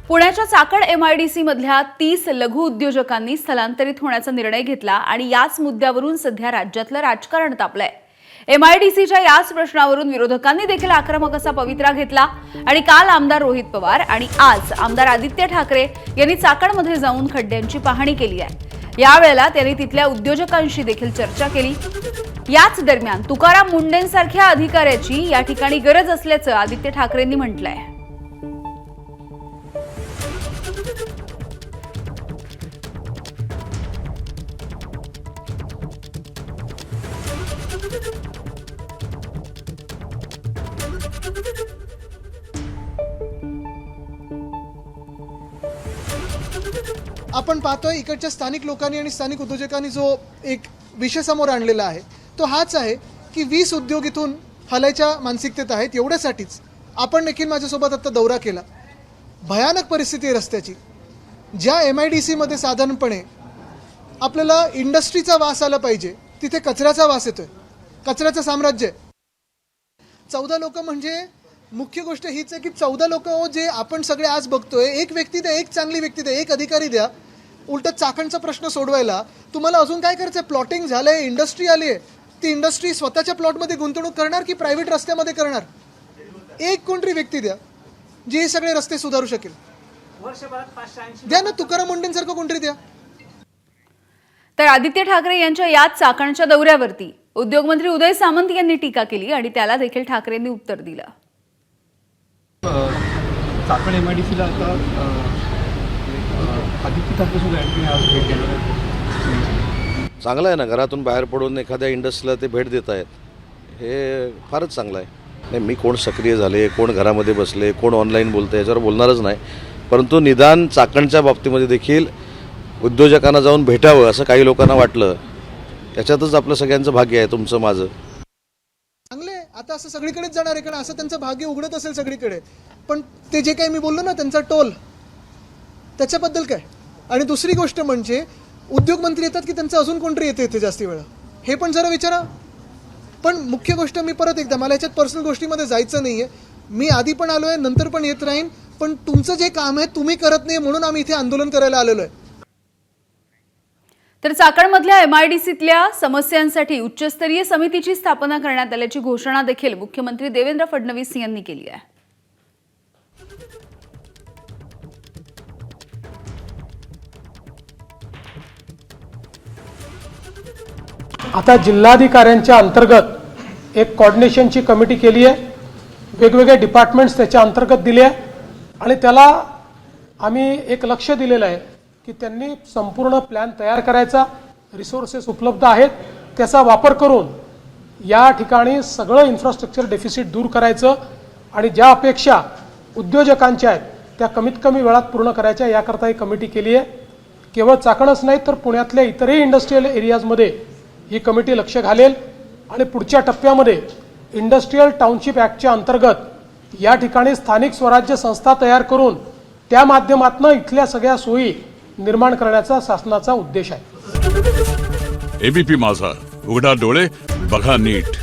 पुण्याच्या चाकण एमआयडीसी मधल्या 30 लघु उद्योजकांनी स्थलांतरित होण्याचा निर्णय घेतला आणि याच मुद्द्यावरून सध्या राज्यातलं राजकारण तापलंय। एमआयडीसीच्या याच प्रश्नावरून विरोधकांनी देखील आक्रमक असा पवित्रा घेतला आणि काल आमदार रोहित पवार आणि आज आमदार आदित्य ठाकरे यांनी चाकणमध्ये जाऊन खड्ड्यांची पाहणी केली आहे। यावेळेला त्यांनी तिथल्या उद्योजकांशी देखील चर्चा केली। याच दरम्यान तुकाराम मुंडेंसारख्या अधिकाऱ्याची या ठिकाणी गरज असल्याचं आदित्य ठाकरेंनी म्हटलंय। आपण पाहतोय इकडच्या स्थानिक लोकांनी आणि स्थानिक उद्योजकांनी जो एक विषय समोर आणलेला आहे तो हाच आहे की 20 उद्योग इथून हलायच्या मानसिकतेत आहेत। एवढ्यासाठीच आपण देखील माझ्यासोबत आता दौरा केला। भयानक परिस्थिती आहे रस्त्याची। ज्या एमआयडीसी मध्ये साधारणपणे आपल्याला इंडस्ट्रीचा वास आला पाहिजे तिथे कचऱ्याचा वास येतोय, कचऱ्याचं साम्राज्य आहे। 14 लोक म्हणजे मुख्य गोष्ट हीच आहे की 14 लोक जे आपण सगळे आज बघतोय, एक व्यक्ती द्या, एक चांगली व्यक्ती द्या, एक अधिकारी द्या। उलट चाकणचा प्रश्न सोडवायला तुम्हाला अजून काय करायचं? प्लॉटिंग झालंय, इंडस्ट्री आली आहे, ती इंडस्ट्री स्वतःच्या प्लॉटमध्ये गुंतवणूक करणार की प्रायव्हेट रस्त्यामध्ये करणार? एक कोणतरी व्यक्ती द्या जी हे सगळे रस्ते सुधारू शकेल। द्या ना, तुकाराम मुंडेंसारखं कोणतरी द्या। तर आदित्य ठाकरे यांच्या याच चाकणच्या दौऱ्यावरती उद्योगमंत्री उदय सामंत यांनी टीका केली आणि त्याला देखील ठाकरेंनी उत्तर दिलं। चाकण एमआयडीसीला आता आदित्य ठाकरे सुद्धा आज भेट देणार आहेत। चांगलं आहे ना, घरातून बाहेर पडून एखाद्या इंडस्ट्रीला ते भेट देत आहेत, हे फारच चांगलं आहे। नाही, मी कोण सक्रिय झाले, कोण घरामध्ये बसले, कोण ऑनलाईन बोलते याच्यावर बोलणारच नाही, परंतु निदान चाकणच्या बाबतीमध्ये देखील उद्योजकांना जाऊन भेटावं असं काही लोकांना वाटलं, त्याच्यातच आपलं सगळ्यांचं भाग्य आहे, तुमचं माझं। चांगले आता असं सगळीकडेच जाणार आहे, कारण असं त्यांचं भाग्य उघडत असेल सगळीकडे, पण ते जे काही मी बोललो ना त्यांचा टोल, त्याच्याबद्दल काय? आणि दुसरी गोष्ट म्हणजे उद्योग मंत्री येतात की त्यांचं अजून कोणतरी येते इथे जास्ती वेळा, हे पण जरा विचारा। पण मुख्य गोष्ट मी परत एकदा, मला याच्यात पर्सनल गोष्टीमध्ये जायचं नाहीये, मी आधी पण आलोय, नंतर पण येत राहीन, पण तुमचं जे काम आहे तुम्ही करत नाही म्हणून आम्ही इथे आंदोलन करायला आलेलो आहे। तर चाकणमधल्या एमआयडीसीतल्या समस्यांसाठी उच्चस्तरीय समितीची स्थापना करण्यात आल्याची घोषणा देखील मुख्यमंत्री देवेंद्र फडणवीस यांनी केली आहे। आता जिल्हाधिकाऱ्यांच्या अंतर्गत एक कोऑर्डिनेशनची कमिटी केली आहे, वेगवेगळे डिपार्टमेंट्स त्याच्या अंतर्गत दिले आहे आणि त्याला आम्ही एक लक्ष दिलेलं आहे की त्यांनी संपूर्ण प्लॅन तयार करायचा, रिसोर्सेस उपलब्ध आहेत त्याचा वापर करून या ठिकाणी सगळं इन्फ्रास्ट्रक्चर डेफिसिट दूर करायचं आणि ज्या अपेक्षा उद्योजकांच्या आहेत त्या कमीत कमी वेळात पूर्ण करायच्या, याकरता ही कमिटी केली आहे। केवळ चाकणच नाही तर पुण्यातल्या इतरही इंडस्ट्रीयल एरियाजमध्ये ही कमिटी लक्ष घालेल आणि पुढच्या टप्प्यामध्ये इंडस्ट्रीयल टाउनशिप ॲक्टच्या अंतर्गत या ठिकाणी स्थानिक स्वराज्य संस्था तयार करून त्या माध्यमातून इथल्या सगळ्या सोयी निर्माण करण्याचा शासनाचा उद्देश आहे। एबीपी माझा, उघडा डोळे बघा नीट।